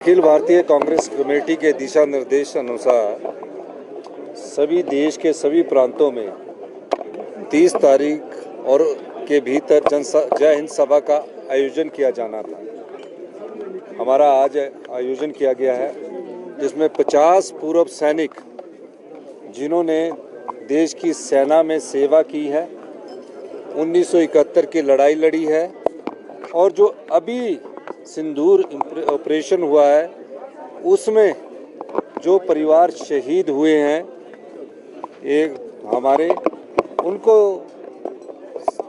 Akhil Bharatiya Congress committee के दिशा निर्देश अनुसार सभी देश के सभी प्रांतों में 30 तारीख और के भीतर जय हिंद सभा का आयोजन किया जाना था। हमारा आज आयोजन किया गया है, जिसमें 50 पूर्व सैनिक जिन्होंने देश की सेना में सेवा की है, 1971 की लड़ाई लड़ी है और जो अभी सिंदूर ऑपरेशन हुआ है उसमें जो परिवार शहीद हुए हैं एक हमारे, उनको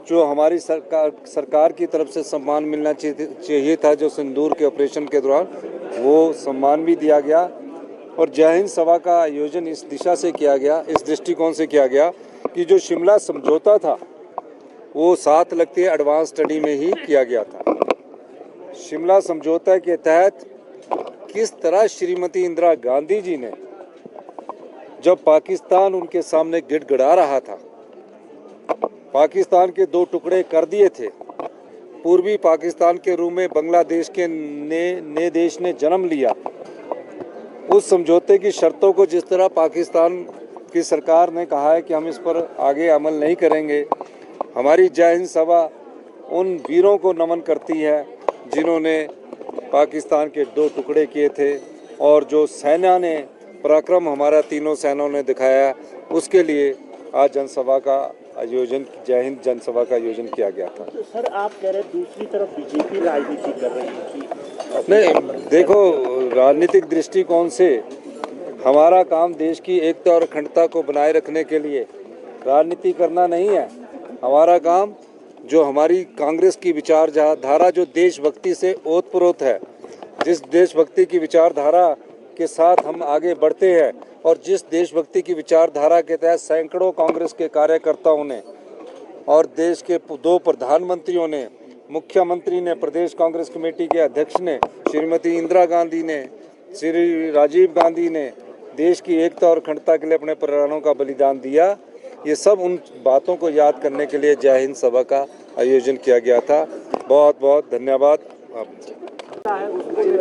जो हमारी सरकार की तरफ से सम्मान मिलना चाहिए था, जो सिंदूर के ऑपरेशन के दौरान वो सम्मान भी दिया गया। और जय हिंद सभा का आयोजन इस दिशा से किया गया, इस दृष्टिकोण से किया गया कि जो शिमला समझौता था वो 7 लगती एडवांस स्टडी में ही किया गया था। शिमला समझौता के तहत किस तरह श्रीमती इंदिरा गांधी जी ने, जब पाकिस्तान उनके सामने गिड़गिड़ा रहा था, पाकिस्तान के 2 टुकड़े कर दिए थे, पूर्वी पाकिस्तान के रूप में बांग्लादेश के नए देश ने जन्म लिया, उस समझौते की शर्तों को जिस तरह पाकिस्तान की सरकार ने कहा है कि हम इस पर आगे अमल नहीं करेंगे, हमारी जय हिंद सभा उन वीरों को नमन करती है जिन्होंने पाकिस्तान के 2 टुकड़े किए थे और जो सेना ने पराक्रम हमारा तीनों सेनाओं ने दिखाया, उसके लिए आज जनसभा का आयोजन, जय हिंद जनसभा का आयोजन किया गया था। तो सर आप कह रहे हैं दूसरी तरफ बीजेपी राजनीति कर रही थी। नहीं, देखो, राजनीतिक दृष्टिकोण से हमारा काम देश की एकता और अखंडता को बनाए रखने के लिए राजनीति करना नहीं है। हमारा काम जो हमारी कांग्रेस की विचारधारा जो देशभक्ति से ओतप्रोत है, जिस देशभक्ति की विचारधारा के साथ हम आगे बढ़ते हैं और जिस देशभक्ति की विचारधारा के तहत सैकड़ों कांग्रेस के कार्यकर्ताओं ने और देश के 2 प्रधानमंत्रियों ने, मुख्यमंत्री ने, प्रदेश कांग्रेस कमेटी के अध्यक्ष ने, श्रीमती इंदिरा गांधी ने, श्री राजीव गांधी ने देश की एकता और अखंडता के लिए अपने प्राणों का बलिदान दिया, ये सब उन बातों को याद करने के लिए जय हिंद सभा का आयोजन किया गया था। बहुत बहुत धन्यवाद।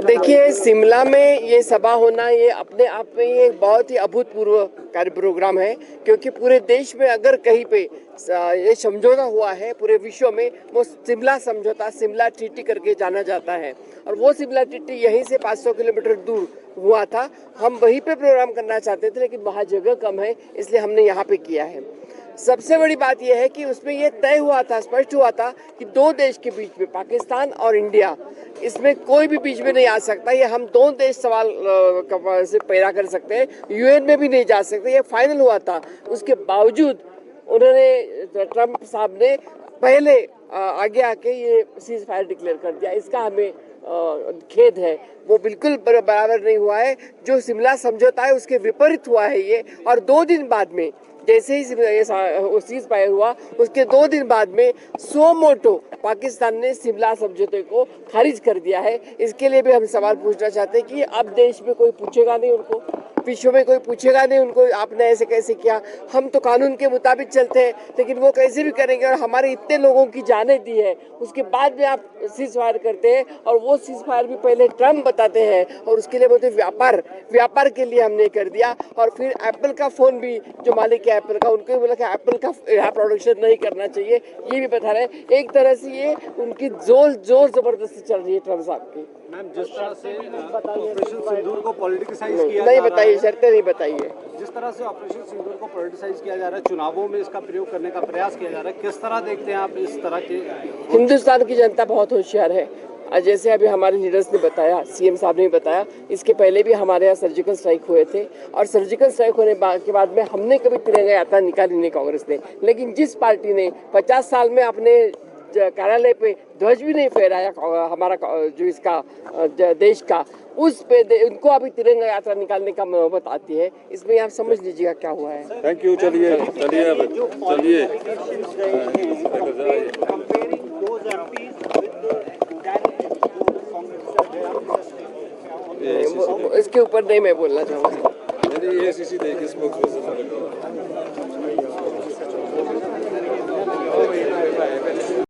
देखिए, शिमला में ये सभा होना ये अपने आप में ये बहुत ही अभूतपूर्व कार्य प्रोग्राम है, क्योंकि पूरे देश में अगर कहीं पे ये समझौता हुआ है पूरे विश्व में, वो शिमला समझौता, शिमला ट्रीटी करके जाना जाता है। और वो शिमला ट्रीटी यहीं से 500 किलोमीटर दूर हुआ था। हम वहीं पे प्रोग्राम करना चाहते थे, लेकिन वहाँ जगह कम है, इसलिए हमने यहाँ पे किया है। सबसे बड़ी बात यह है कि उसमें ये तय हुआ था, स्पष्ट हुआ था कि 2 देश के बीच में, पाकिस्तान और इंडिया, इसमें कोई भी बीच में नहीं आ सकता। ये हम 2 देश सवाल से पैदा कर सकते हैं, यूएन में भी नहीं जा सकते, ये फाइनल हुआ था। उसके बावजूद उन्होंने, ट्रम्प साहब ने पहले आगे आके ये सीज फायर डिक्लेयर कर दिया। इसका हमें खेद है, वो बिल्कुल बराबर नहीं हुआ है। जो शिमला समझौता है उसके विपरीत हुआ है ये। और 2 दिन बाद में जैसे ही सीज फायर हुआ, उसके 2 दिन बाद में सो मोटो पाकिस्तान ने शिमला समझौते को खारिज कर दिया है। इसके लिए भी हम सवाल पूछना चाहते हैं कि अब देश में कोई पूछेगा नहीं उनको, विश्व में कोई पूछेगा नहीं उनको, आपने ऐसे कैसे किया। हम तो कानून के मुताबिक चलते हैं, लेकिन वो कैसे भी करेंगे। और हमारे इतने लोगों की जानें दी है, उसके बाद में आप सीज फायर करते हैं, और वो सीज फायर भी पहले ट्रम्प बताते हैं और उसके लिए बोलते व्यापार के लिए हमने कर दिया। और फिर एप्पल का फ़ोन भी, जो मालिक है एप्पल का, उनको भी बोला कि एप्पल का यहाँ प्रोडक्शन नहीं करना चाहिए, ये भी बता रहे हैं। एक तरह से ये उनकी जोर जबरदस्ती चल रही है ट्रम्प साहब की। मैम, जिस तरह से ऑपरेशन सिंदूर को पॉलिटिसाइज किया नहीं बताइए, शर्तें नहीं बताइए। जिस तरह से ऑपरेशन सिंदूर को पॉलिटिसाइज किया जा रहा है, चुनावों में इसका प्रयोग करने का प्रयास किया जा रहा है, किस तरह देखते हैं आप इस तरह के? हिंदुस्तान की जनता बहुत होशियार है। जैसे अभी हमारे लीडर्स ने बताया, सीएम साहब ने बताया, इसके पहले भी हमारे यहाँ सर्जिकल स्ट्राइक हुए थे, और सर्जिकल स्ट्राइक होने के बाद में हमने कभी तिरंगा यात्रा निकाली नहीं कांग्रेस ने। लेकिन जिस पार्टी ने 50 साल में अपने कार्यालय पे ध्वज भी नहीं फहराया हमारा, जो इसका देश का, उस पे उनको अभी तिरंगा यात्रा निकालने का नौबत आती है। इसमें आप समझ लीजिएगा क्या हुआ है। Thank you. चलिए इसके ऊपर नहीं मैं बोलना चाहूँगा। ACC